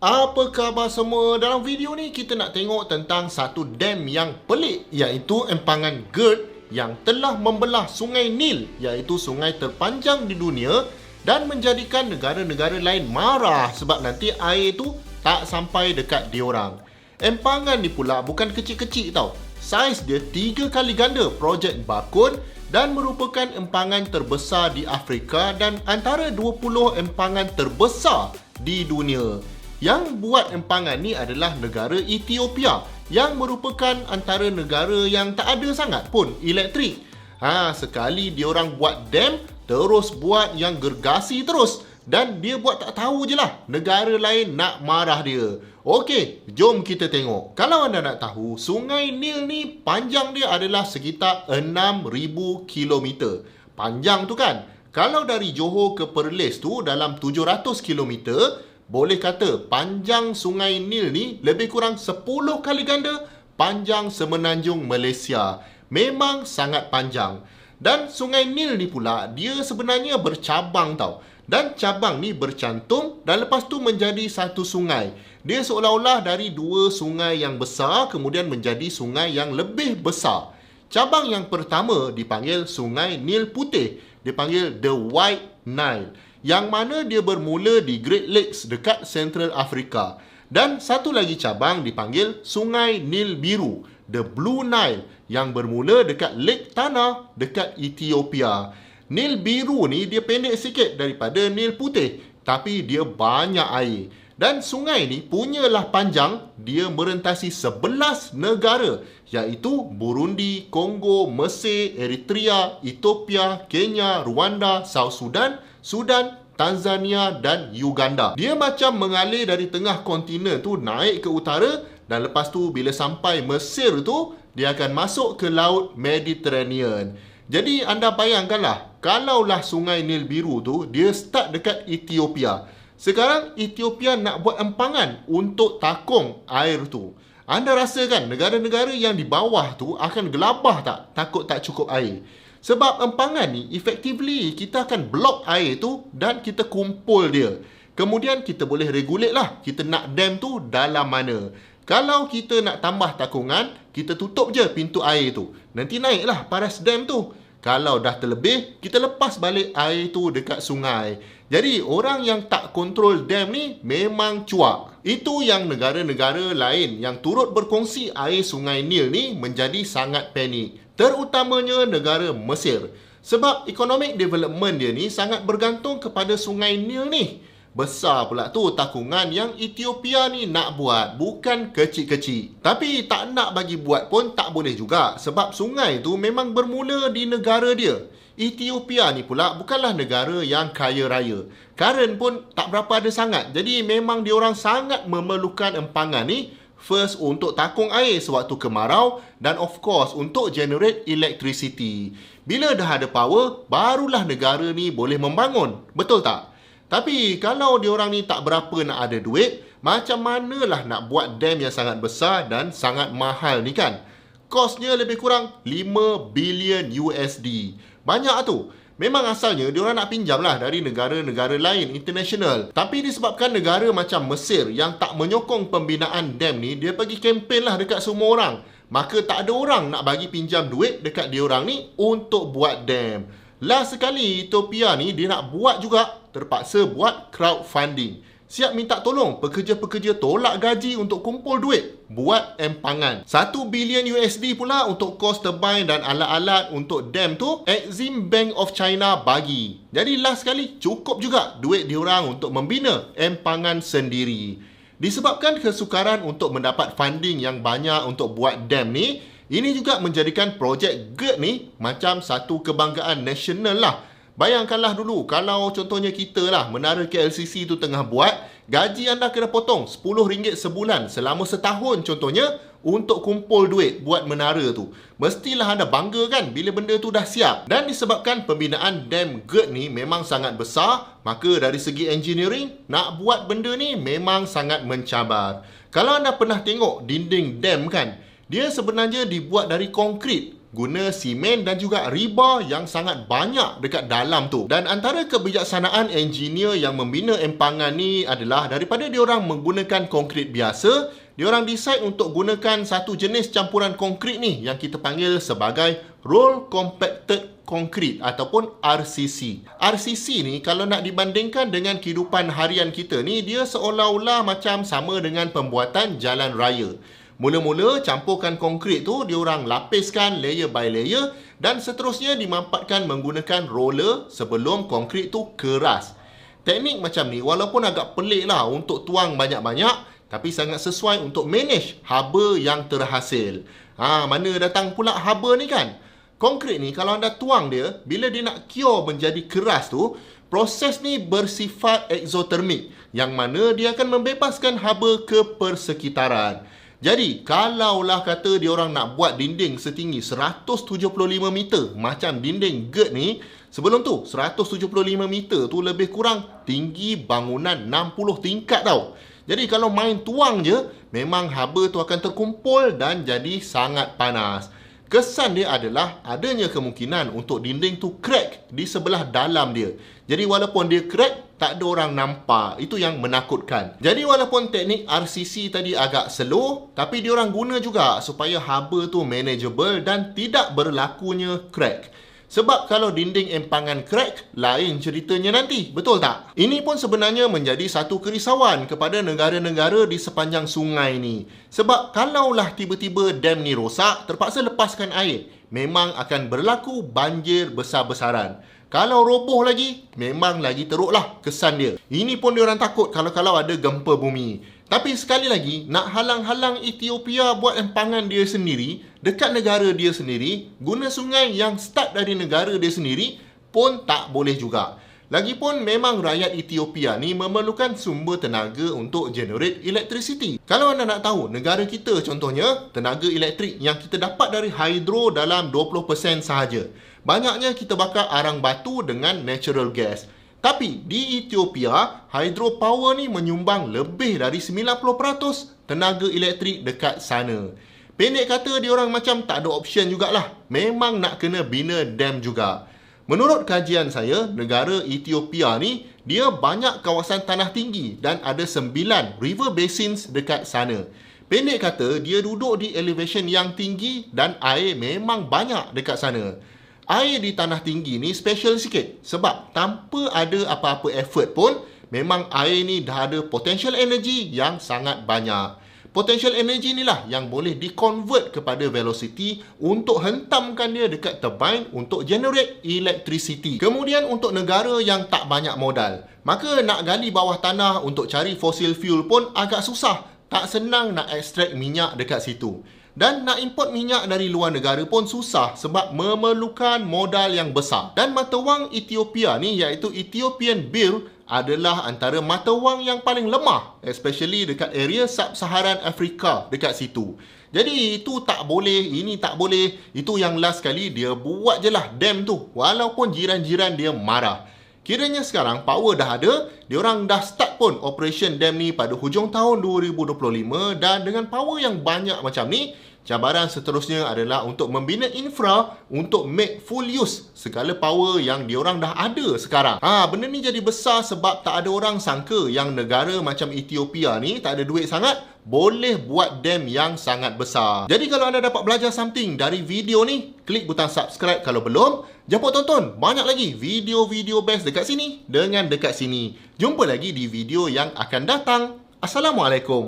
Apa khabar semua? Dalam video ni kita nak tengok tentang satu dam yang pelik, iaitu empangan GERD yang telah membelah Sungai Nil, iaitu sungai terpanjang di dunia, dan menjadikan negara-negara lain marah sebab nanti air tu tak sampai dekat diorang. Empangan ni pula bukan kecil-kecil tau. Saiz dia 3 kali ganda projek Bakun dan merupakan empangan terbesar di Afrika dan antara 20 empangan terbesar di dunia. Yang buat empangan ni adalah negara Ethiopia yang merupakan antara negara yang tak ada sangat pun elektrik. Sekali diorang buat dam, terus buat yang gergasi terus. Dan dia buat tak tahu je lah, negara lain nak marah dia. Okey, jom kita tengok. Kalau anda nak tahu, Sungai Nil ni panjang dia adalah sekitar 6,000 kilometer. Panjang tu kan? Kalau dari Johor ke Perlis tu dalam 700 kilometer, boleh kata panjang Sungai Nil ni lebih kurang 10 kali ganda panjang semenanjung Malaysia. Memang sangat panjang. Dan Sungai Nil ni pula, dia sebenarnya bercabang tau. Dan cabang ni bercantum dan lepas tu menjadi satu sungai. Dia seolah-olah dari dua sungai yang besar kemudian menjadi sungai yang lebih besar. Cabang yang pertama dipanggil Sungai Nil Putih. Dipanggil The White Nile. Yang mana dia bermula di Great Lakes dekat Central Africa. Dan satu lagi cabang dipanggil Sungai Nil Biru, The Blue Nile, yang bermula dekat Lake Tana dekat Ethiopia. Nil Biru ni dia pendek sikit daripada Nil Putih, tapi dia banyak air. Dan sungai ni punyalah panjang, dia merentasi 11 negara, iaitu Burundi, Kongo, Mesir, Eritrea, Ethiopia, Kenya, Rwanda, South Sudan, Tanzania dan Uganda. Dia macam mengalir dari tengah kontinen tu naik ke utara dan lepas tu bila sampai Mesir tu, dia akan masuk ke Laut Mediterranean. Jadi anda bayangkanlah, kalaulah Sungai Nil Biru tu, dia start dekat Ethiopia. Sekarang Ethiopia nak buat empangan untuk takung air tu. Anda rasa kan negara-negara yang di bawah tu akan gelabah tak? Takut tak cukup air. Sebab empangan ni, effectively kita akan block air tu dan kita kumpul dia. Kemudian kita boleh regulate lah, kita nak dam tu dalam mana. Kalau kita nak tambah takungan, kita tutup je pintu air tu. Nanti naiklah paras dam tu. Kalau dah terlebih, kita lepas balik air tu dekat sungai. Jadi orang yang tak kontrol dam ni memang cuak. Itu yang negara-negara lain yang turut berkongsi air Sungai Nil ni menjadi sangat panik. Terutamanya negara Mesir. Sebab economic development dia ni sangat bergantung kepada Sungai Nil ni. Besar pula tu takungan yang Ethiopia ni nak buat, bukan kecil-kecil. Tapi tak nak bagi buat pun tak boleh juga, sebab sungai tu memang bermula di negara dia. Ethiopia ni pula bukanlah negara yang kaya raya. Karen pun tak berapa ada sangat. Jadi memang diorang sangat memerlukan empangan ni, first untuk takung air sewaktu kemarau dan of course untuk generate electricity. Bila dah ada power, barulah negara ni boleh membangun. Betul tak? Tapi kalau diorang ni tak berapa nak ada duit, macam manalah nak buat dam yang sangat besar dan sangat mahal ni kan? Kosnya lebih kurang 5 bilion USD. Banyak tu. Memang asalnya diorang nak pinjam lah dari negara-negara lain international. Tapi disebabkan negara macam Mesir yang tak menyokong pembinaan dam ni, dia pergi kempen lah dekat semua orang. Maka tak ada orang nak bagi pinjam duit dekat diorang ni untuk buat dam. Last sekali Ethiopia ni dia nak buat juga, terpaksa buat crowdfunding. Siap minta tolong pekerja-pekerja tolak gaji untuk kumpul duit buat empangan. 1 bilion USD pula untuk kos turbine dan alat-alat untuk dam tu Exim Bank of China bagi. Jadi last sekali cukup juga duit diorang untuk membina empangan sendiri. Disebabkan kesukaran untuk mendapat funding yang banyak untuk buat dam ni, ini juga menjadikan projek GERD ni macam satu kebanggaan nasional lah. Bayangkanlah dulu, kalau contohnya kita lah, Menara KLCC tu tengah buat, gaji anda kena potong RM10 sebulan selama setahun contohnya untuk kumpul duit buat menara tu. Mestilah anda bangga kan bila benda tu dah siap. Dan disebabkan pembinaan dam GERD ni memang sangat besar, maka dari segi engineering, nak buat benda ni memang sangat mencabar. Kalau anda pernah tengok dinding dam kan, dia sebenarnya dibuat dari konkrit. guna simen dan juga rebar yang sangat banyak dekat dalam tu. Dan antara kebijaksanaan engineer yang membina empangan ni adalah daripada diorang menggunakan konkrit biasa, diorang decide untuk gunakan satu jenis campuran konkrit ni yang kita panggil sebagai roll compacted concrete ataupun RCC. RCC ni kalau nak dibandingkan dengan kehidupan harian kita ni, dia seolah-olah macam sama dengan pembuatan jalan raya. Mula-mula campurkan konkrit tu, diorang lapiskan layer by layer dan seterusnya dimampatkan menggunakan roller sebelum konkrit tu keras. Teknik macam ni walaupun agak pelik lah untuk tuang banyak-banyak, tapi sangat sesuai untuk manage haba yang terhasil. Mana datang pula haba ni kan? Konkrit ni kalau anda tuang dia, bila dia nak cure menjadi keras tu, proses ni bersifat exothermic, yang mana dia akan membebaskan haba ke persekitaran. Jadi, kalaulah kata diorang nak buat dinding setinggi 175 meter, macam dinding GERD ni, sebelum tu 175 meter tu lebih kurang tinggi bangunan 60 tingkat tau. Jadi kalau main tuang je, memang haba tu akan terkumpul dan jadi sangat panas. Kesan dia adalah adanya kemungkinan untuk dinding tu crack di sebelah dalam dia. Jadi walaupun dia crack, tak ada orang nampak. Itu yang menakutkan. Jadi walaupun teknik RCC tadi agak slow, tapi diorang guna juga supaya haba tu manageable dan tidak berlakunya crack. Sebab kalau dinding empangan crack, lain ceritanya nanti. Betul tak? Ini pun sebenarnya menjadi satu kerisauan kepada negara-negara di sepanjang sungai ni. Sebab kalaulah tiba-tiba dam ni rosak, terpaksa lepaskan air, memang akan berlaku banjir besar-besaran. Kalau roboh lagi, memang lagi teruklah kesan dia. Ini pun diorang takut kalau ada gempa bumi. Tapi sekali lagi, nak halang-halang Ethiopia buat empangan dia sendiri, dekat negara dia sendiri, guna sungai yang start dari negara dia sendiri, pun tak boleh juga. Lagipun memang rakyat Ethiopia ni memerlukan sumber tenaga untuk generate electricity. Kalau anda nak tahu, negara kita contohnya, tenaga elektrik yang kita dapat dari hydro dalam 20% sahaja. Banyaknya kita bakar arang batu dengan natural gas. Tapi di Ethiopia, hydropower ni menyumbang lebih dari 90% tenaga elektrik dekat sana. Pendek kata, diorang macam tak ada option jugalah. Memang nak kena bina dam juga. Menurut kajian saya, negara Ethiopia ni, dia banyak kawasan tanah tinggi dan ada 9 river basins dekat sana. Pendek kata, dia duduk di elevation yang tinggi dan air memang banyak dekat sana. Air di tanah tinggi ni special sikit sebab tanpa ada apa-apa effort pun, memang air ni dah ada potential energy yang sangat banyak. Potential energy ni lah yang boleh di-convert kepada velocity untuk hentamkan dia dekat turbine untuk generate electricity. Kemudian untuk negara yang tak banyak modal, maka nak gali bawah tanah untuk cari fossil fuel pun agak susah. Tak senang nak extract minyak dekat situ. Dan nak import minyak dari luar negara pun susah sebab memerlukan modal yang besar. Dan mata wang Ethiopia ni, iaitu Ethiopian Birr, adalah antara mata wang yang paling lemah, especially dekat area Sub-Saharan Afrika dekat situ. Jadi itu tak boleh, ini tak boleh. Itu yang last kali dia buat je lah dam tu, walaupun jiran-jiran dia marah. Kiranya sekarang power dah ada, diorang dah start pun operation dam ni pada hujung tahun 2025, dan dengan power yang banyak macam ni, cabaran seterusnya adalah untuk membina infra untuk make full use segala power yang diorang dah ada sekarang. Benda ni jadi besar sebab tak ada orang sangka yang negara macam Ethiopia ni tak ada duit sangat, boleh buat dam yang sangat besar. Jadi kalau anda dapat belajar something dari video ni, klik butang subscribe kalau belum. Jangan tonton banyak lagi video-video best dekat sini dengan dekat sini. Jumpa lagi di video yang akan datang. Assalamualaikum.